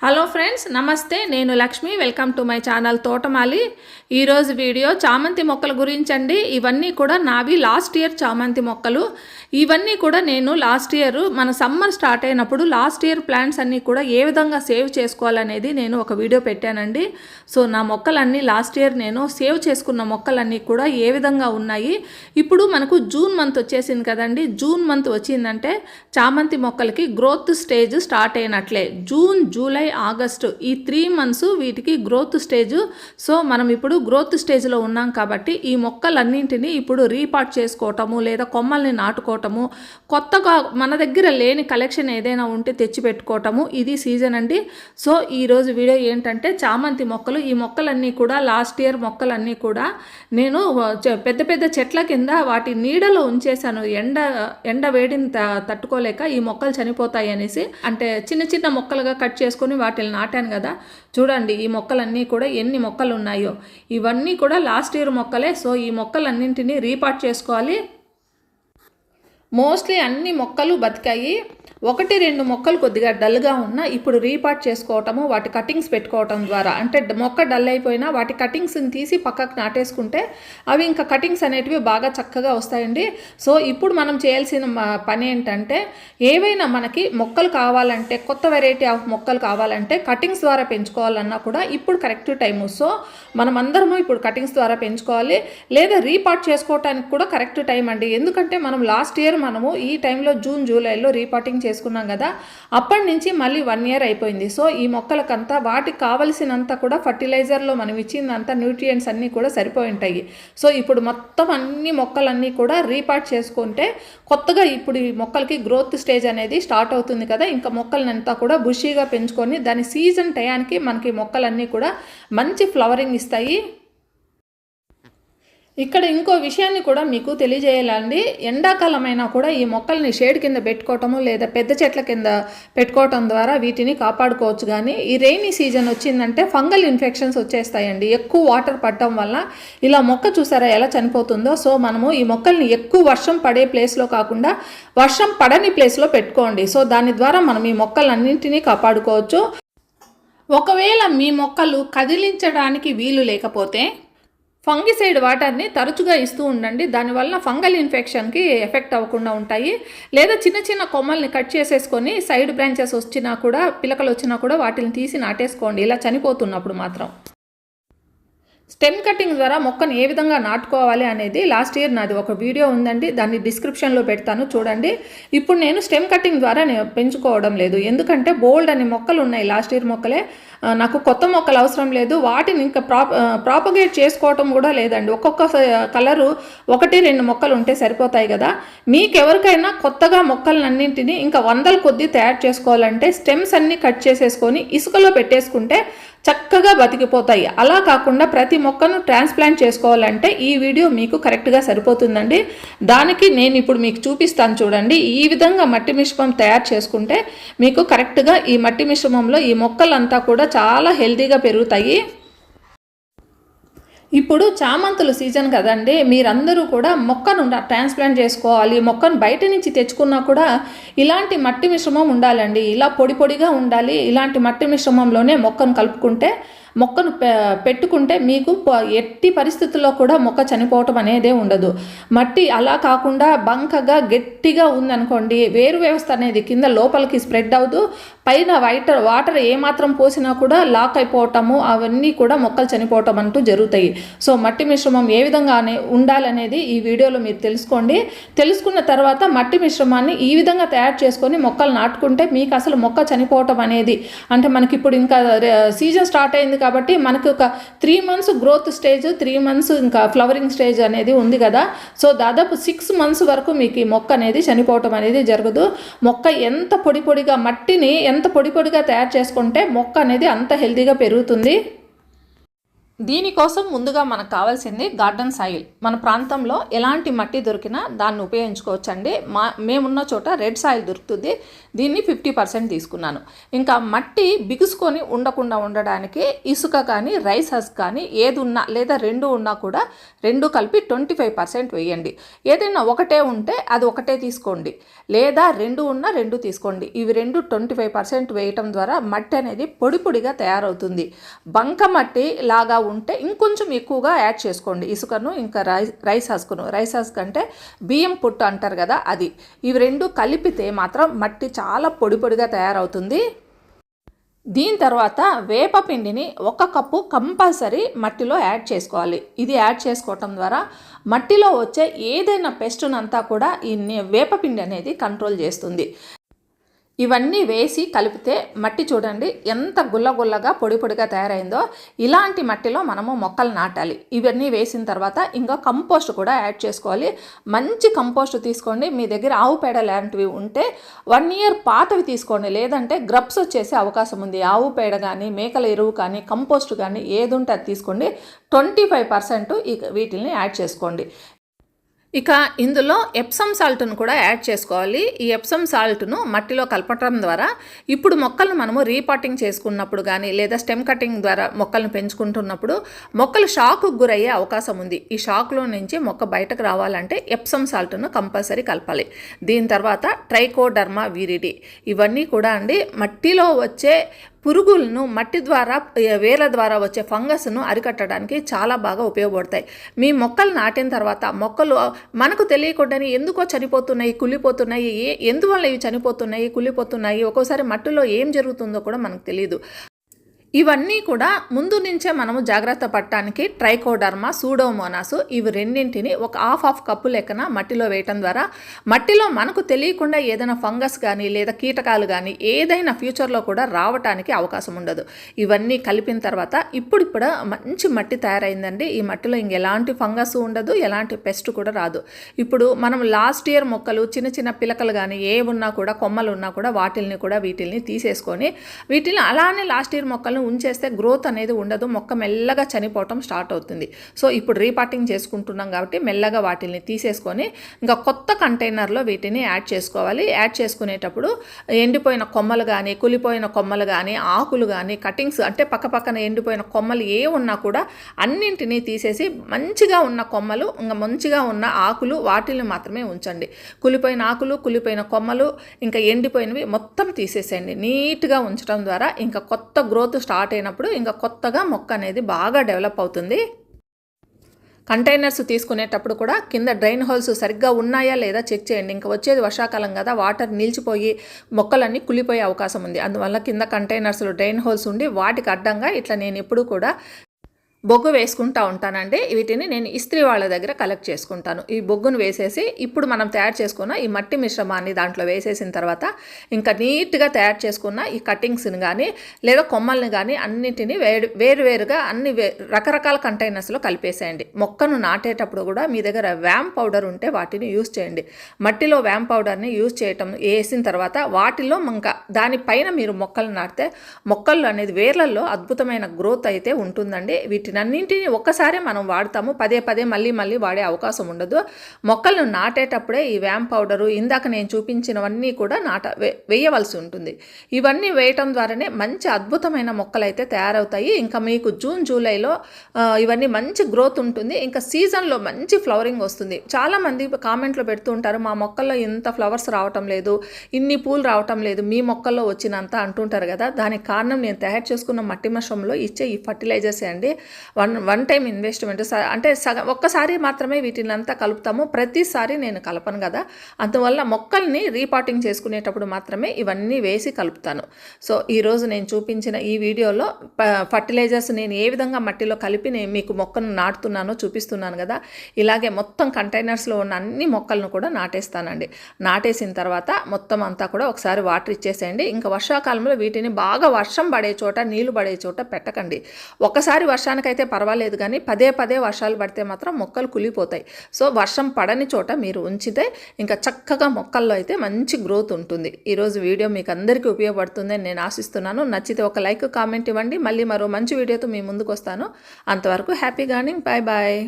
Hello friends, నమస్తే. నేను Lakshmi. Welcome to my channel తోటమాలి. ఈరోజు వీడియో చామంతి మొక్కల గురించి అండి. ఇవన్నీ కూడా నావి లాస్ట్ ఇయర్ చామంతి మొక్కలు. ఇవన్నీ కూడా నేను లాస్ట్ ఇయర్ మన సమ్మర్ స్టార్ట్ అయినప్పుడు లాస్ట్ ఇయర్ ప్లాంట్స్ అన్నీ కూడా ఏ విధంగా సేవ్ చేసుకోవాలనేది నేను ఒక వీడియో పెట్టానండి. సో నా మొక్కలన్నీ లాస్ట్ ఇయర్ నేను సేవ్ చేసుకున్న మొక్కలన్నీ కూడా ఏ విధంగా ఉన్నాయి. ఇప్పుడు మనకు జూన్ మంత్ వచ్చేసింది కదండి. జూన్ మంత్ వచ్చిందంటే చామంతి మొక్కలకి గ్రోత్ స్టేజ్ స్టార్ట్ అయినట్లే. జూన్, జూలై, ఆగస్టు ఈ 3 months వీటికి గ్రోత్ స్టేజ్. సో మనం ఇప్పుడు గ్రోత్ స్టేజ్లో ఉన్నాం కాబట్టి ఈ మొక్కలన్నింటినీ ఇప్పుడు రీపాట్ చేసుకోవటము లేదా కొమ్మల్ని నాటుకోవటము, కొత్తగా మన దగ్గర లేని కలెక్షన్ ఏదైనా ఉంటే తెచ్చి పెట్టుకోవటము ఇది సీజన్ అండి. సో ఈరోజు వీడియో ఏంటంటే చామంతి మొక్కలు. ఈ మొక్కలన్నీ కూడా లాస్ట్ ఇయర్ మొక్కలన్నీ కూడా నేను పెద్ద పెద్ద చెట్ల కింద వాటి నీడలో ఉంచేసాను. ఎండ వేడిని తట్టుకోలేక ఈ మొక్కలు చనిపోతాయి అనేసి, అంటే చిన్న చిన్న మొక్కలుగా కట్ చేసుకొని వాటిని నాటాను కదా. చూడండి ఈ మొక్కలన్నీ కూడా ఎన్ని మొక్కలు ఉన్నాయో. ఇవన్నీ కూడా లాస్ట్ ఇయర్ మొక్కలే. సో ఈ మొక్కలన్నింటినీ రీపాట్ చేసుకోవాలి. మోస్ట్లీ అన్ని మొక్కలు బతికాయి. 1-2 మొక్కలు కొద్దిగా డల్గా ఉన్నా ఇప్పుడు రీపాట్ చేసుకోవటము, వాటి కటింగ్స్ పెట్టుకోవటం ద్వారా, అంటే మొక్క డల్ అయిపోయినా వాటి కటింగ్స్ని తీసి పక్కకు నాటేసుకుంటే అవి ఇంకా కటింగ్స్ అనేటివి బాగా చక్కగా వస్తాయండి. సో ఇప్పుడు మనం చేయాల్సిన పని ఏంటంటే, ఏవైనా మనకి మొక్కలు కావాలంటే, కొత్త వెరైటీ ఆఫ్ మొక్కలు కావాలంటే కటింగ్స్ ద్వారా పెంచుకోవాలన్నా కూడా ఇప్పుడు కరెక్ట్ టైము. సో మనం అందరము ఇప్పుడు కటింగ్స్ ద్వారా పెంచుకోవాలి, లేదా రీపాట్ చేసుకోవటానికి కూడా కరెక్ట్ టైం అండి. ఎందుకంటే మనం లాస్ట్ ఇయర్ మనము ఈ టైంలో జూన్, జూలైలో రీపాటింగ్ చేసుకున్నాం కదా. అప్పటి నుంచి మళ్ళీ 1 year అయిపోయింది. సో ఈ మొక్కలకంతా వాటికి కావలసినంత కూడా ఫర్టిలైజర్లో మనం ఇచ్చిందంతా న్యూట్రియంట్స్ అన్నీ కూడా సరిపోయి ఉంటాయి. సో ఇప్పుడు మొత్తం అన్ని మొక్కలన్నీ కూడా రీపాట్ చేసుకుంటే కొత్తగా ఇప్పుడు ఈ మొక్కలకి గ్రోత్ స్టేజ్ అనేది స్టార్ట్ అవుతుంది కదా. ఇంకా మొక్కలనంతా కూడా బుషీగా పెంచుకొని దాని సీజన్ టయానికి మనకి మొక్కలన్నీ కూడా మంచి ఫ్లవరింగ్ ఇస్తాయి. ఇక్కడ ఇంకో విషయాన్ని కూడా మీకు తెలియజేయాలండి. ఎండాకాలమైనా కూడా ఈ మొక్కల్ని షేడ్ కింద పెట్టుకోవటము లేదా పెద్ద చెట్ల కింద పెట్టుకోవటం ద్వారా వీటిని కాపాడుకోవచ్చు. కానీ ఈ రెయినీ సీజన్ వచ్చిందంటే ఫంగల్ ఇన్ఫెక్షన్స్ వచ్చేస్తాయండి. ఎక్కువ వాటర్ పడటం వల్ల ఇలా మొక్క చూసారా ఎలా చనిపోతుందో. సో మనము ఈ మొక్కల్ని ఎక్కువ వర్షం పడే ప్లేస్లో కాకుండా వర్షం పడని ప్లేస్లో పెట్టుకోండి. సో దాని ద్వారా మనం ఈ మొక్కలన్నింటినీ కాపాడుకోవచ్చు. ఒకవేళ మీ మొక్కలు కదిలించడానికి వీలు లేకపోతే ఫంగిసైడ్ వాటర్ని తరచుగా ఇస్తూ ఉండండి. దానివల్ల ఫంగల్ ఇన్ఫెక్షన్కి ఎఫెక్ట్ అవ్వకుండా ఉంటాయి. లేదా చిన్న చిన్న కొమ్మల్ని కట్ చేసేసుకొని సైడ్ బ్రాంచెస్ వచ్చినా కూడా, పిలకలు వచ్చినా కూడా వాటిని తీసి నాటేసుకోండి ఇలా చనిపోతున్నప్పుడు మాత్రం. స్టెమ్ కటింగ్ ద్వారా మొక్కను ఏ విధంగా నాటుకోవాలి అనేది లాస్ట్ ఇయర్ నాది ఒక వీడియో ఉందండి, దాన్ని డిస్క్రిప్షన్లో పెడతాను చూడండి. ఇప్పుడు నేను స్టెమ్ కటింగ్ ద్వారా నేను పెంచుకోవడం లేదు, ఎందుకంటే బోల్డ్ అనే మొక్కలు ఉన్నాయి లాస్ట్ ఇయర్ మొక్కలే. నాకు కొత్త మొక్కలు అవసరం లేదు. వాటిని ఇంకా ప్రాపగేట్ చేసుకోవటం కూడా లేదండి. ఒక్కొక్క కలరు 1-2 మొక్కలు ఉంటే సరిపోతాయి కదా. మీకు ఎవరికైనా కొత్తగా మొక్కలన్నింటినీ ఇంకా 100 కొద్దీ తయారు చేసుకోవాలంటే స్టెమ్స్ అన్నీ కట్ చేసేసుకొని ఇసుకలో పెట్టేసుకుంటే చక్కగా బతికిపోతాయి. అలా కాకుండా ప్రతి మొక్కను ట్రాన్స్ప్లాంట్ చేసుకోవాలంటే ఈ వీడియో మీకు కరెక్ట్గా సరిపోతుందండి. దానికి నేను ఇప్పుడు మీకు చూపిస్తాను చూడండి. ఈ విధంగా మట్టి మిశ్రమం తయారు చేసుకుంటే మీకు కరెక్ట్గా ఈ మట్టి మిశ్రమంలో ఈ మొక్కలంతా కూడా చాలా హెల్తీగా పెరుగుతాయి. ఇప్పుడు చామంతుల సీజన్ కదండి. మీరందరూ కూడా మొక్కను ట్రాన్స్ప్లాంట్ చేసుకోవాలి. మొక్కను బయట నుంచి తెచ్చుకున్నా కూడా ఇలాంటి మట్టి మిశ్రమం ఉండాలండి. ఇలా పొడి పొడిగా ఉండాలి. ఇలాంటి మట్టి మిశ్రమంలోనే మొక్కను కలుపుకుంటే, మొక్కను పెట్టుకుంటే మీకు ఎట్టి పరిస్థితుల్లో కూడా మొక్క చనిపోవటం అనేదే ఉండదు. మట్టి అలా కాకుండా బంకగా గట్టిగా ఉందనుకోండి, వేరు వ్యవస్థ అనేది కింద లోపలికి స్ప్రెడ్ అవ్వదు. పైన వాటర్ ఏమాత్రం పోసినా కూడా లాక్ అయిపోవటము, అవన్నీ కూడా మొక్కలు చనిపోవటం అంటూ జరుగుతాయి. సో మట్టి మిశ్రమం ఏ విధంగా ఉండాలనేది ఈ వీడియోలో మీరు తెలుసుకోండి. తెలుసుకున్న తర్వాత మట్టి మిశ్రమాన్ని ఈ విధంగా తయారు చేసుకొని మొక్కలు నాటుకుంటే మీకు అసలు మొక్క చనిపోవటం అనేది, అంటే మనకి ఇప్పుడు ఇంకా సీజన్ స్టార్ట్ అయింది కాబట్టి మనకు ఒక 3 months గ్రోత్ స్టేజ్, 3 months ఇంకా ఫ్లవరింగ్ స్టేజ్ అనేది ఉంది కదా. సో దాదాపు 6 months వరకు మీకు ఈ మొక్క అనేది చనిపోవటం అనేది జరగదు. మొక్క ఎంత పొడిగా మట్టిని ఎంత పొడిగా తయారు చేసుకుంటే మొక్క అనేది అంత హెల్తీగా పెరుగుతుంది. దీనికోసం ముందుగా మనకు కావాల్సింది గార్డెన్ సాయిల్. మన ప్రాంతంలో ఎలాంటి మట్టి దొరికినా దాన్ని ఉపయోగించుకోవచ్చండి. మేమున్న చోట రెడ్ సాయిల్ దొరుకుతుంది. దీన్ని 50% తీసుకున్నాను. ఇంకా మట్టి బిగుసుకొని ఉండకుండా ఉండడానికి ఇసుక కానీ రైస్ హస్క్ కానీ ఏది ఉన్నా లేదా రెండు ఉన్నా కూడా రెండు కలిపి 25% వేయండి. ఏదైనా ఒకటే ఉంటే అది ఒకటే తీసుకోండి, లేదా రెండు ఉన్నా రెండు తీసుకోండి. ఇవి రెండు 25% వేయటం ద్వారా మట్టి అనేది పొడి పొడిగా తయారవుతుంది. బంక మట్టి లాగా ఉంటే ఇంకొంచెం ఎక్కువగా యాడ్ చేసుకోండి ఇసుకను, ఇంకా రైస్ హస్క్ అంటే బియ్యం పుట్టు అంటారు కదా అది. ఇవి రెండు కలిపితే మాత్రం మట్టి చాలా పొడి పొడిగా తయారవుతుంది. దీని తర్వాత వేపపిండిని 1 కప్పు కంపల్సరీ మట్టిలో యాడ్ చేసుకోవాలి. ఇది యాడ్ చేసుకోవటం ద్వారా మట్టిలో వచ్చే ఏదైనా పెస్టునంతా కూడా ఈ వేపపిండి అనేది కంట్రోల్ చేస్తుంది. ఇవన్నీ వేసి కలిపితే మట్టి చూడండి ఎంత గుల్లగుల్లగా పొడి పొడిగా తయారైందో. ఇలాంటి మట్టిలో మనము మొక్కలు నాటాలి. ఇవన్నీ వేసిన తర్వాత ఇంకా కంపోస్ట్ కూడా యాడ్ చేసుకోవాలి. మంచి కంపోస్ట్ తీసుకోండి. మీ దగ్గర ఆవు పేడ లాంటివి ఉంటే 1 ఇయర్ పాతవి తీసుకోండి, లేదంటే గ్రబ్స్ వచ్చేసే అవకాశం ఉంది. ఆవు పేడ కానీ మేకల ఎరువు కానీ కంపోస్ట్ కానీ ఏది ఉంటే అది తీసుకోండి. 25% వీటిని యాడ్ చేసుకోండి. ఇక ఇందులో ఎప్సమ్ సాల్ట్ను కూడా యాడ్ చేసుకోవాలి. ఈ ఎప్సమ్ సాల్ట్ను మట్టిలో కలపటం ద్వారా ఇప్పుడు మొక్కలను మనము రీపాటింగ్ చేసుకున్నప్పుడు కానీ లేదా స్టెమ్ కటింగ్ ద్వారా మొక్కలను పెంచుకుంటున్నప్పుడు మొక్కలు షాక్కు గురయ్యే అవకాశం ఉంది. ఈ షాక్లో నుంచి మొక్క బయటకు రావాలంటే ఎప్సమ్ సాల్ట్ను కంపల్సరీ కలపాలి. దీని తర్వాత ట్రైకోడర్మా విరిడి ఇవన్నీ కూడా అండి మట్టిలో వచ్చే పురుగులను, మట్టి ద్వారా వేర్ల ద్వారా వచ్చే ఫంగస్ను అరికట్టడానికి చాలా బాగా ఉపయోగపడతాయి. మీ మొక్కలు నాటిన తర్వాత మొక్కలు మనకు తెలియకుండానే ఎందుకో చనిపోతున్నాయి, కుళ్ళిపోతున్నాయి. ఎందువల్ల ఇవి చనిపోతున్నాయి, కుళ్ళిపోతున్నాయి, ఒక్కోసారి మట్టిలో ఏం జరుగుతుందో కూడా మనకు తెలియదు. ఇవన్నీ కూడా ముందు నుంచే మనము జాగ్రత్త పడటానికి ట్రైకోడర్మా, సూడోమోనాస్ ఇవి రెండింటిని ఒక హాఫ్ కప్పు లెక్కన మట్టిలో వేయటం ద్వారా మట్టిలో మనకు తెలియకుండా ఏదైనా ఫంగస్ కానీ లేదా కీటకాలు కానీ ఏదైనా ఫ్యూచర్లో కూడా రావటానికి అవకాశం ఉండదు. ఇవన్నీ కలిపిన తర్వాత ఇప్పుడు మంచి మట్టి తయారైందండి. ఈ మట్టిలో ఇంకెలాంటి ఫంగస్ ఉండదు, ఎలాంటి పెస్ట్ కూడా రాదు. ఇప్పుడు మనం లాస్ట్ ఇయర్ మొక్కలు చిన్న చిన్న పిలకలు కానీ ఏ ఉన్నా కూడా కొమ్మలు ఉన్నా కూడా వీటిల్ని తీసేసుకొని వీటిని అలానే లాస్ట్ ఇయర్ మొక్కలను ఉంచేస్తే గ్రోత్ అనేది ఉండదు. మొక్క మెల్లగా చనిపోవటం స్టార్ట్ అవుతుంది. సో ఇప్పుడు రీపాటింగ్ చేసుకుంటున్నాం కాబట్టి మెల్లగా వాటిని తీసేసుకొని ఇంకా కొత్త కంటైనర్లో వీటిని యాడ్ చేసుకోవాలి. యాడ్ చేసుకునేటప్పుడు ఎండిపోయిన కొమ్మలు కానీ, కులిపోయిన కొమ్మలు కానీ, ఆకులు కానీ, కటింగ్స్ అంటే పక్కపక్కన ఎండిపోయిన కొమ్మలు ఏ ఉన్నా కూడా అన్నింటినీ తీసేసి మంచిగా ఉన్న కొమ్మలు, ఇంకా మంచిగా ఉన్న ఆకులు వాటిని మాత్రమే ఉంచండి. కులిపోయిన ఆకులు, కులిపోయిన కొమ్మలు, ఇంకా ఎండిపోయినవి మొత్తం తీసేసేయండి. నీట్గా ఉంచడం ద్వారా ఇంకా కొత్త గ్రోత్ స్టార్ట్ అయినప్పుడు ఇంకా కొత్తగా మొక్క అనేది బాగా డెవలప్ అవుతుంది. కంటైనర్స్ తీసుకునేటప్పుడు కూడా కింద డ్రైన్ హోల్స్ సరిగ్గా ఉన్నాయా లేదా చెక్ చేయండి. ఇంకా వచ్చేది వర్షాకాలం కదా, వాటర్ నిలిచిపోయి మొక్కలన్నీ కుళ్ళిపోయే అవకాశం ఉంది. అందువల్ల కింద కంటైనర్స్లో డ్రైన్ హోల్స్ ఉండి వాటికి అడ్డంగా ఇట్లా నేను ఎప్పుడు కూడా బొగ్గు వేసుకుంటూ ఉంటానండి. వీటిని నేను ఇస్త్రీ వాళ్ళ దగ్గర కలెక్ట్ చేసుకుంటాను. ఈ బొగ్గును వేసేసి ఇప్పుడు మనం తయారు చేసుకున్న ఈ మట్టి మిశ్రమాన్ని దాంట్లో వేసేసిన తర్వాత ఇంకా నీట్గా తయారు చేసుకున్న ఈ కటింగ్స్ని కానీ లేదా కొమ్మల్ని కానీ అన్నింటినీ వేరువేరుగా రకరకాల కంటైనర్స్లో కలిపేసేయండి. మొక్కను నాటేటప్పుడు కూడా మీ దగ్గర వ్యామ్ పౌడర్ ఉంటే వాటిని యూజ్ చేయండి. మట్టిలో వ్యామ్ పౌడర్ని యూజ్ చేయటం వేసిన తర్వాత వాటిలో ఇంకా దానిపైన మీరు మొక్కలు నాటితే మొక్కలు అనేది వేర్లలో అద్భుతమైన గ్రోత్ అయితే ఉంటుందండి. అన్నింటినీ ఒక్కసారి మనం వాడతాము, పదే మళ్ళీ వాడే అవకాశం ఉండదు. మొక్కలను నాటేటప్పుడే ఈ వ్యామ్ పౌడరు ఇందాక నేను చూపించినవన్నీ కూడా వేయవలసి ఉంటుంది. ఇవన్నీ వేయటం ద్వారానే మంచి అద్భుతమైన మొక్కలు అయితే తయారవుతాయి. ఇంకా మీకు జూన్ జూలైలో ఇవన్నీ మంచి గ్రోత్ ఉంటుంది. ఇంకా సీజన్లో మంచి ఫ్లవరింగ్ వస్తుంది. చాలామంది కామెంట్లో పెడుతూ ఉంటారు, మా మొక్కల్లో ఇంత ఫ్లవర్స్ రావటం లేదు, ఇన్ని పూలు రావటం లేదు, మీ మొక్కల్లో వచ్చినంత అంటుంటారు కదా. దానికి కారణం నేను తయారు చేసుకున్న మట్టి మిశ్రమంలో ఇచ్చే ఈ ఫర్టిలైజర్సే అండి. వన్ టైం ఇన్వెస్ట్మెంట్ అంటే ఒక్కసారి మాత్రమే వీటిని అంతా కలుపుతాము, ప్రతిసారి నేను కలపను కదా. అందువల్ల మొక్కల్ని రీపాటింగ్ చేసుకునేటప్పుడు మాత్రమే ఇవన్నీ వేసి కలుపుతాను. సో ఈరోజు నేను చూపించిన ఈ వీడియోలో ఫర్టిలైజర్స్ నేను ఏ విధంగా మట్టిలో కలిపి నేను మీకు మొక్కను నాటుతున్నానో చూపిస్తున్నాను కదా. ఇలాగే మొత్తం కంటైనర్స్లో ఉన్న అన్ని మొక్కలను కూడా నాటేస్తానండి. నాటేసిన తర్వాత మొత్తం అంతా కూడా ఒకసారి వాటర్ ఇచ్చేసేయండి. ఇంకా వర్షాకాలంలో వీటిని బాగా వర్షం పడే చోట, నీళ్లు పడే చోట పెట్టకండి. ఒకసారి వర్షానికి వర్షానికైతే పర్వాలేదు కానీ పదే పదే వర్షాలు పడితే మాత్రం మొక్కలు కులిపోతాయి. సో వర్షం పడని చోట మీరు ఉంచితే ఇంకా చక్కగా మొక్కల్లో అయితే మంచి గ్రోత్ ఉంటుంది. ఈరోజు వీడియో మీకు అందరికీ ఉపయోగపడుతుందని నేను ఆశిస్తున్నాను. నచ్చితే ఒక లైక్ కామెంట్ ఇవ్వండి. మళ్ళీ మరో మంచి వీడియోతో మీ ముందుకు వస్తాను. అంతవరకు హ్యాపీ గార్డెనింగ్. Bye bye.